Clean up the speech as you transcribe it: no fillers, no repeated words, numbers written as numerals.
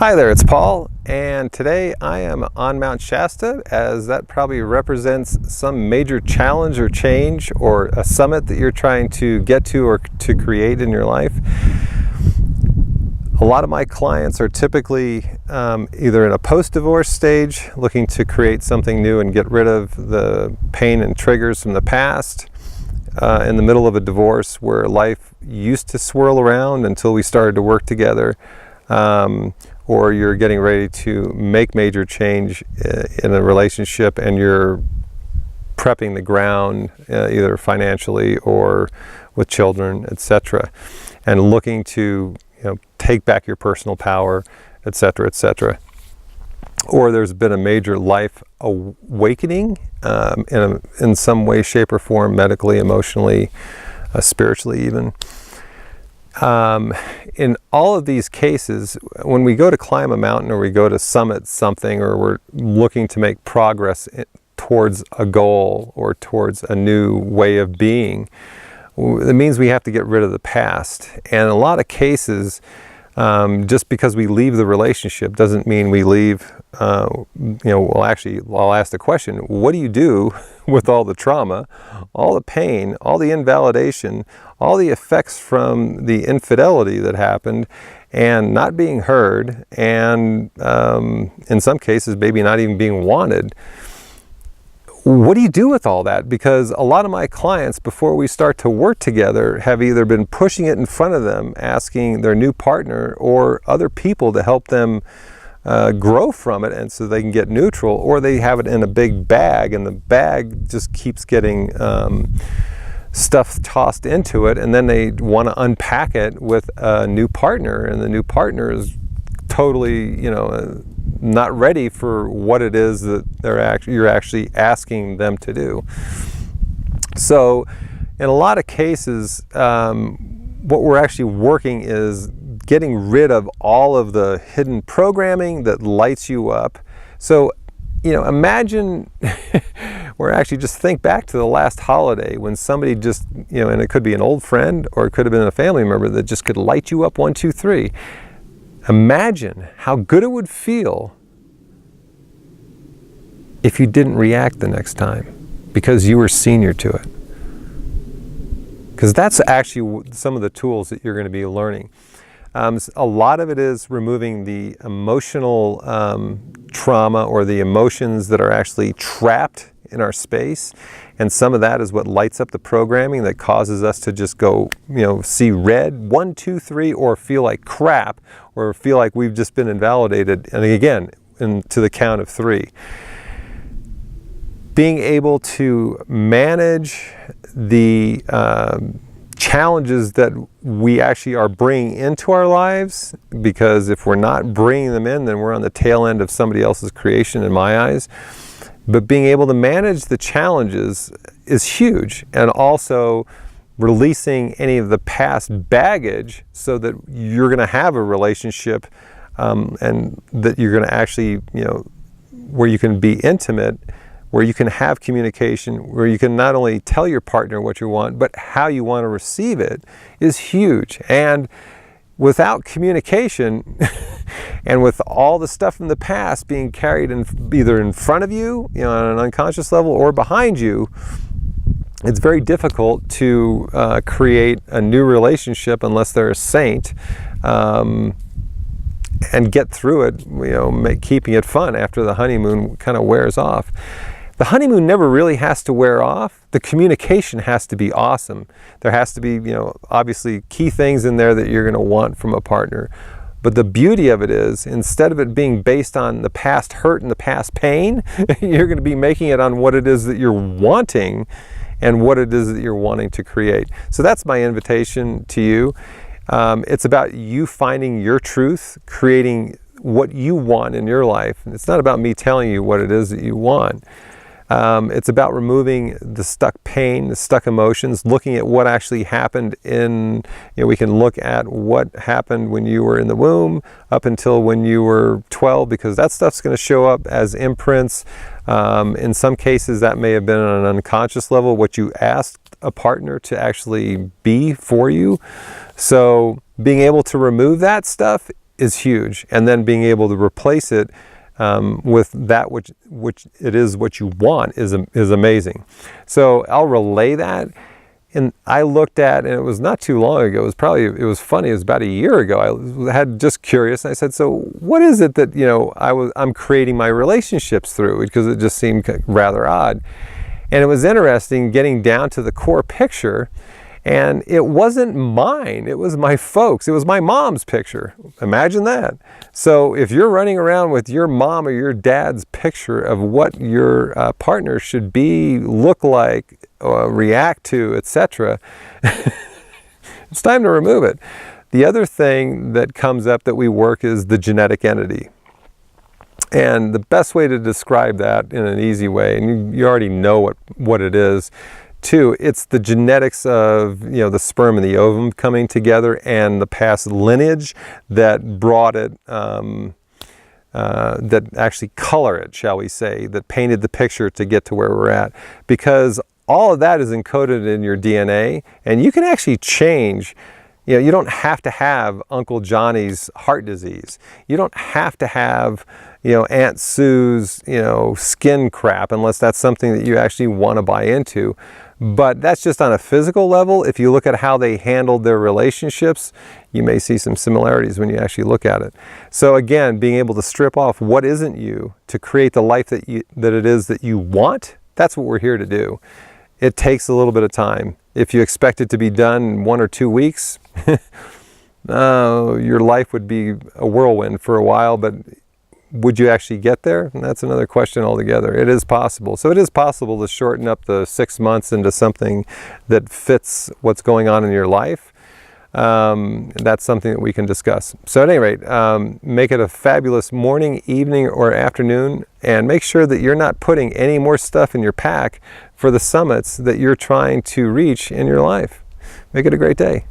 Hi there, it's Paul, and today I am on Mount Shasta, as that probably represents some major challenge or change or a summit that you're trying to get to or to create in your life. A lot of my clients are typically either in a post-divorce stage, looking to create something new and get rid of the pain and triggers from the past, in the middle of a divorce where life used to swirl around until we started to work together. Or you're getting ready to make major change in a relationship and you're prepping the ground either financially or with children, etc., and looking to take back your personal power, etc., etc. Or there's been a major life awakening in some way, shape, or form, medically, emotionally, spiritually even. In all of these cases, when we go to climb a mountain or we go to summit something or we're looking to make progress towards a goal or towards a new way of being, it means we have to get rid of the past. And in a lot of cases, just because we leave the relationship doesn't mean we leave, well, actually, I'll ask the question, what do you do with all the trauma, all the pain, all the invalidation, all the effects from the infidelity that happened and not being heard and in some cases maybe not even being wanted? What do you do with all that? Because a lot of my clients, before we start to work together, have either been pushing it in front of them, asking their new partner or other people to help them grow from it, and so they can get neutral, or they have it in a big bag and the bag just keeps getting stuff tossed into it, and then they want to unpack it with a new partner, and the new partner is totally not ready for what it is that you're actually asking them to do. So in a lot of cases, what we're actually working is getting rid of all of the hidden programming that lights you up. So imagine or actually just think back to the last holiday when somebody just and it could be an old friend or it could have been a family member that just could light you up 1, 2, 3. Imagine how good it would feel if you didn't react the next time because you were senior to it. Because that's actually some of the tools that you're going to be learning. A lot of it is removing the emotional trauma or the emotions that are actually trapped in our space. And some of that is what lights up the programming that causes us to just go, see red, 1, 2, 3, or feel like crap, or feel like we've just been invalidated. And again, to the count of 3. Being able to manage the challenges that we actually are bringing into our lives, because if we're not bringing them in, then we're on the tail end of somebody else's creation in my eyes. But being able to manage the challenges is huge, and also releasing any of the past baggage so that you're going to have a relationship and that you're going to actually, where you can be intimate, where you can have communication, where you can not only tell your partner what you want, but how you want to receive it, is huge. And without communication and with all the stuff from the past being carried either in front of you, on an unconscious level, or behind you, it's very difficult to create a new relationship unless they're a saint, and get through it, keeping it fun after the honeymoon kind of wears off. The honeymoon never really has to wear off. The communication has to be awesome. There has to be, obviously key things in there that you're going to want from a partner. But the beauty of it is, instead of it being based on the past hurt and the past pain, you're going to be making it on what it is that you're wanting and what it is that you're wanting to create. So that's my invitation to you. It's about you finding your truth, creating what you want in your life. It's not about me telling you what it is that you want. It's about removing the stuck pain, the stuck emotions, looking at what actually happened we can look at what happened when you were in the womb up until when you were 12, because that stuff's going to show up as imprints. In some cases, that may have been on an unconscious level, what you asked a partner to actually be for you. So being able to remove that stuff is huge. And then being able to replace it with that which it is what you want is amazing. So I'll relay that. And I looked at, and it was not too long ago, it was funny, it was about a year ago, I had just curious, and I said, so what is it that, I'm creating my relationships through? Because it just seemed rather odd. And it was interesting getting down to the core picture, and it wasn't mine, it was my folks, it was my mom's picture. Imagine that. So if you're running around with your mom or your dad's picture of what your partner should be, look like, react to, etc., it's time to remove it. The other thing that comes up that we work is the genetic entity. And the best way to describe that in an easy way, and you already know what it is, too, it's the genetics of the sperm and the ovum coming together and the past lineage that brought it, that actually color it, shall we say, that painted the picture to get to where we're at. Because all of that is encoded in your DNA, and you can actually change. You don't have to have Uncle Johnny's heart disease. You don't have to have Aunt Sue's skin crap, unless that's something that you actually want to buy into. But that's just on a physical level. If you look at how they handled their relationships, you may see some similarities when you actually look at it. So again, being able to strip off what isn't you to create the life that it is that you want, that's what we're here to do. It takes a little bit of time. If you expect it to be done in 1 or 2 weeks, your life would be a whirlwind for a while, but would you actually get there? And that's another question altogether. It is possible. So it is possible to shorten up the 6 months into something that fits what's going on in your life. That's something that we can discuss. So at any rate, make it a fabulous morning, evening, or afternoon, and make sure that you're not putting any more stuff in your pack for the summits that you're trying to reach in your life. Make it a great day.